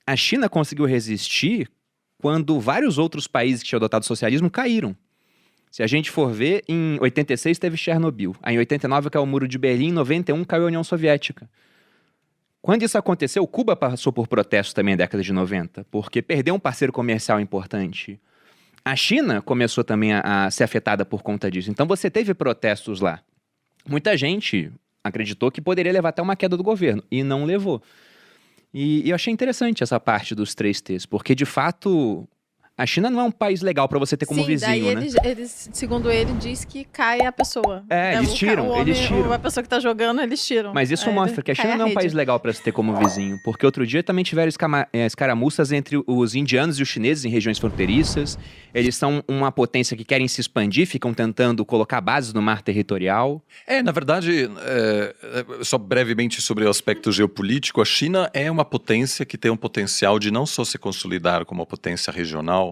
A China conseguiu resistir quando vários outros países que tinham adotado o socialismo caíram. Se a gente for ver, em 86 teve Chernobyl, aí em 89 caiu o Muro de Berlim, em 91 caiu a União Soviética. Quando isso aconteceu, Cuba passou por protestos também na década de 90, porque perdeu um parceiro comercial importante. A China começou também a ser afetada por conta disso. Então você teve protestos lá. Muita gente acreditou que poderia levar até uma queda do governo, e não levou. E eu achei interessante essa parte dos 3Ts, porque de fato a China não é um país legal para você ter como Sim, vizinho, daí né? eles, segundo ele, diz que cai a pessoa. Eles tiram, eles tiram. A pessoa que tá jogando, eles tiram. Mas isso Aí mostra que a China cai não é um rede. país legal para se ter como vizinho, porque outro dia também tiveram escaramuças entre os indianos e os chineses em regiões fronteiriças. Eles são uma potência que querem se expandir, ficam tentando colocar bases no mar territorial. Na verdade, só brevemente sobre o aspecto geopolítico, a China é uma potência que tem um potencial de não só se consolidar como uma potência regional,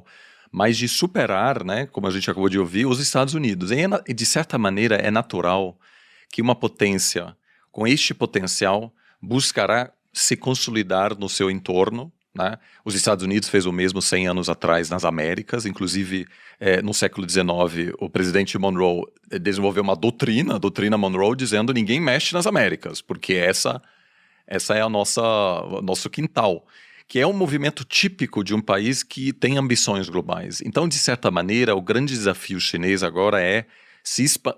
mas de superar, né, como a gente acabou de ouvir, os Estados Unidos. E de certa maneira é natural que uma potência com este potencial buscará se consolidar no seu entorno, né? Os Estados Unidos fez o mesmo 100 anos atrás nas Américas, inclusive no século XIX o presidente Monroe desenvolveu uma doutrina, a doutrina Monroe, dizendo ninguém mexe nas Américas, porque essa é o nosso quintal, que é um movimento típico de um país que tem ambições globais. Então, de certa maneira, o grande desafio chinês agora é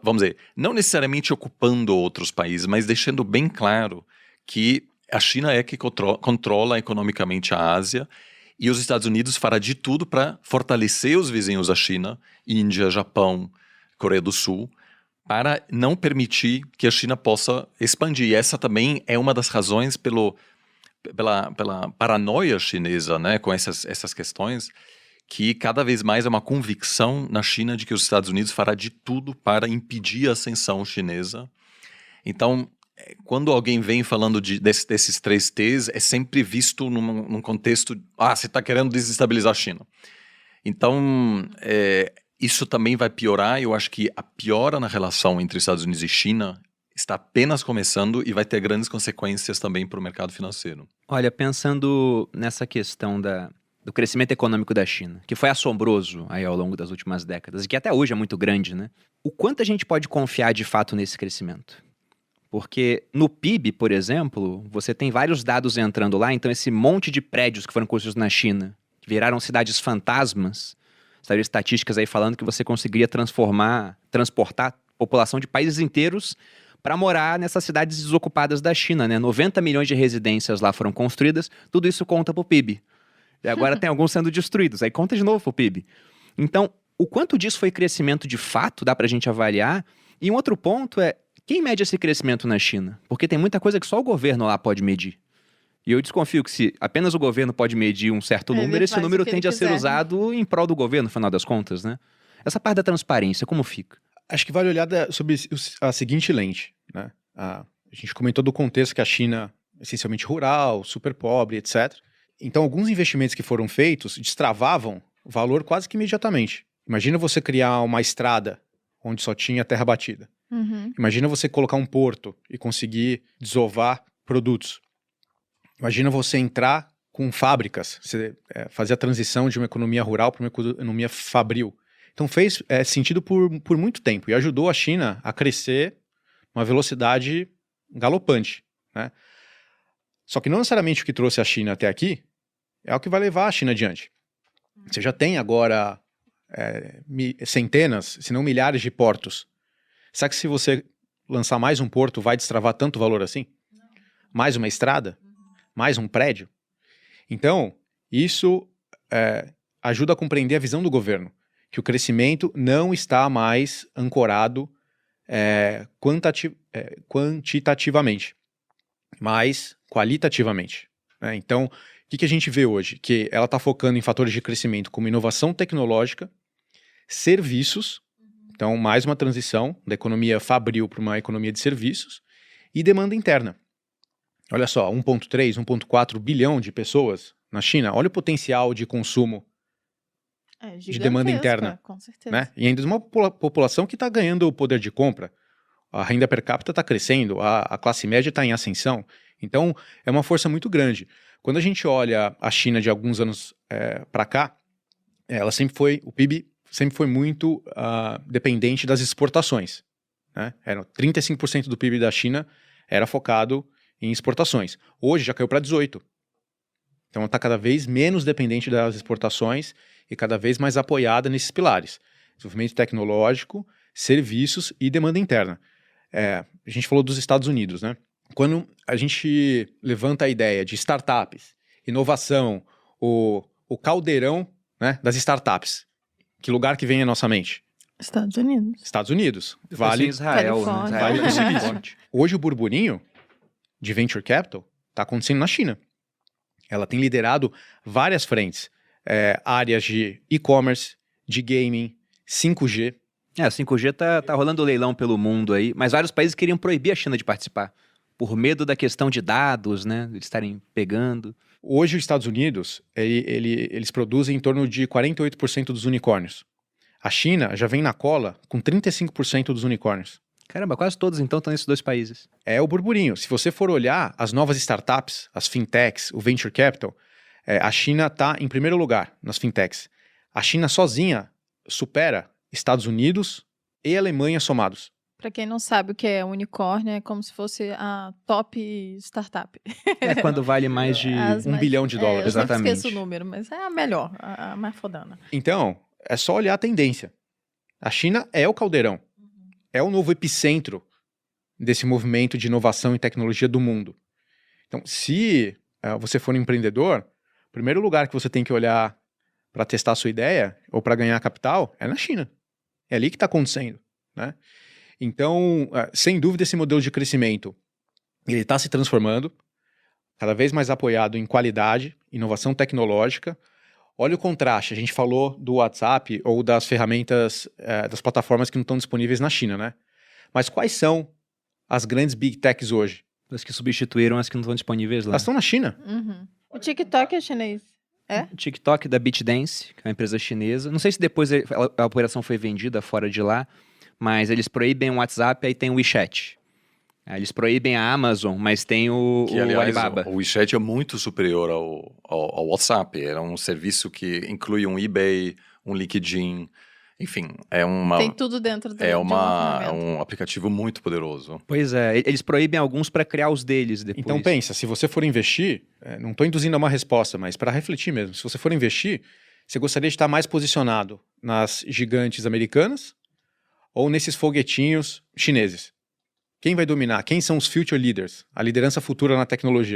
vamos dizer, não necessariamente ocupando outros países, mas deixando bem claro que a China é que controla economicamente a Ásia e os Estados Unidos fará de tudo para fortalecer os vizinhos da China, Índia, Japão, Coreia do Sul, para não permitir que a China possa expandir. E essa também é uma das razões pela paranoia chinesa, né, com essas questões, que cada vez mais é uma convicção na China de que os Estados Unidos fará de tudo para impedir a ascensão chinesa. Então, quando alguém vem falando desses 3Ts, é sempre visto num contexto, você está querendo desestabilizar a China. Então, isso também vai piorar. Eu acho que a piora na relação entre Estados Unidos e China está apenas começando e vai ter grandes consequências também para o mercado financeiro. Olha, pensando nessa questão do crescimento econômico da China, que foi assombroso aí ao longo das últimas décadas, e que até hoje é muito grande, né? O quanto a gente pode confiar de fato nesse crescimento? Porque no PIB, por exemplo, você tem vários dados entrando lá, então esse monte de prédios que foram construídos na China, que viraram cidades fantasmas, saíram estatísticas aí falando que você conseguiria transportar população de países inteiros para morar nessas cidades desocupadas da China, né? 90 milhões de residências lá foram construídas, tudo isso conta pro PIB. E agora tem alguns sendo destruídos, aí conta de novo pro PIB. Então, o quanto disso foi crescimento de fato, dá pra gente avaliar. E um outro ponto é, quem mede esse crescimento na China? Porque tem muita coisa que só o governo lá pode medir. E eu desconfio que se apenas o governo pode medir um certo número, esse número tende a ser usado em prol do governo, no final das contas, né? Essa parte da transparência, como fica? Acho que vale olhar sobre a seguinte lente, né? A gente comentou do contexto que a China é essencialmente rural, super pobre, etc. Então, alguns investimentos que foram feitos destravavam o valor quase que imediatamente. Imagina você criar uma estrada onde só tinha terra batida. Uhum. Imagina você colocar um porto e conseguir desovar produtos. Imagina você entrar com fábricas, você fazer a transição de uma economia rural para uma economia fabril. Então fez sentido por muito tempo e ajudou a China a crescer uma velocidade galopante, né? Só que não necessariamente o que trouxe a China até aqui é o que vai levar a China adiante. Você já tem agora centenas, se não milhares de portos. Será que se você lançar mais um porto vai destravar tanto valor assim? Não. Mais uma estrada? Mais um prédio? Então, isso ajuda a compreender a visão do governo, que o crescimento não está mais ancorado quantitativamente, mas qualitativamente, né? Então, o que a gente vê hoje? Que ela está focando em fatores de crescimento como inovação tecnológica, serviços, então mais uma transição da economia fabril para uma economia de serviços, e demanda interna. Olha só, 1,3, 1,4 bilhão de pessoas na China, olha o potencial de consumo de demanda interna, com certeza. Né? E ainda uma população que está ganhando o poder de compra, a renda per capita está crescendo, a classe média está em ascensão, então é uma força muito grande. Quando a gente olha a China de alguns anos para cá, o PIB sempre foi muito dependente das exportações. Né? 35% do PIB da China era focado em exportações. Hoje já caiu para 18%. Então ela está cada vez menos dependente das exportações e cada vez mais apoiada nesses pilares. Desenvolvimento tecnológico, serviços e demanda interna. A gente falou dos Estados Unidos, né? Quando a gente levanta a ideia de startups, inovação, o caldeirão, né, das startups, que lugar que vem à nossa mente? Estados Unidos. Estados Unidos. Vale Israel, Califórnia. né? Vale do Israel é Silício. forte. Hoje o burburinho de venture capital está acontecendo na China. Ela tem liderado várias frentes, áreas de e-commerce, de gaming, 5G. A 5G tá rolando leilão pelo mundo aí, mas vários países queriam proibir a China de participar, por medo da questão de dados, né? Eles estarem pegando. Hoje os Estados Unidos, eles produzem em torno de 48% dos unicórnios. A China já vem na cola com 35% dos unicórnios. Caramba, quase todos então estão nesses dois países. É o burburinho. Se você for olhar as novas startups, as fintechs, o venture capital, a China está em primeiro lugar nas fintechs. A China sozinha supera Estados Unidos e Alemanha somados. Pra quem não sabe o que é unicórnio, é como se fosse a top startup. É quando vale mais de As $1 mais- bilhão, Eu Exatamente. sempre esqueço o número, mas é a melhor, a mais fodana. Então, é só olhar a tendência. A China é o caldeirão. É o novo epicentro desse movimento de inovação e tecnologia do mundo. Então, se você for um empreendedor, o primeiro lugar que você tem que olhar para testar a sua ideia ou para ganhar capital é na China. É ali que está acontecendo, né? Então, sem dúvida, esse modelo de crescimento ele está se transformando, cada vez mais apoiado em qualidade, inovação tecnológica. Olha o contraste, a gente falou do WhatsApp ou das ferramentas, das plataformas que não estão disponíveis na China, né? Mas quais são as grandes big techs hoje? As que substituíram as que não estão disponíveis lá. Elas estão na China. Uhum. O TikTok é chinês. O TikTok da ByteDance, que é uma empresa chinesa. Não sei se depois a operação foi vendida fora de lá, mas eles proíbem o WhatsApp, aí tem o WeChat. Aí eles proíbem a Amazon, mas tem o aliás, Alibaba. o WeChat é muito superior ao WhatsApp. Era um serviço que inclui um eBay, um LinkedIn, enfim, Tem tudo dentro de uma ferramenta. um aplicativo muito poderoso. Pois é, eles proíbem alguns para criar os deles depois. Então pensa, se você for investir, não estou induzindo a uma resposta, mas para refletir mesmo, se você for investir, você gostaria de estar mais posicionado nas gigantes americanas ou nesses foguetinhos chineses? Quem vai dominar? Quem são os future leaders? A liderança futura na tecnologia?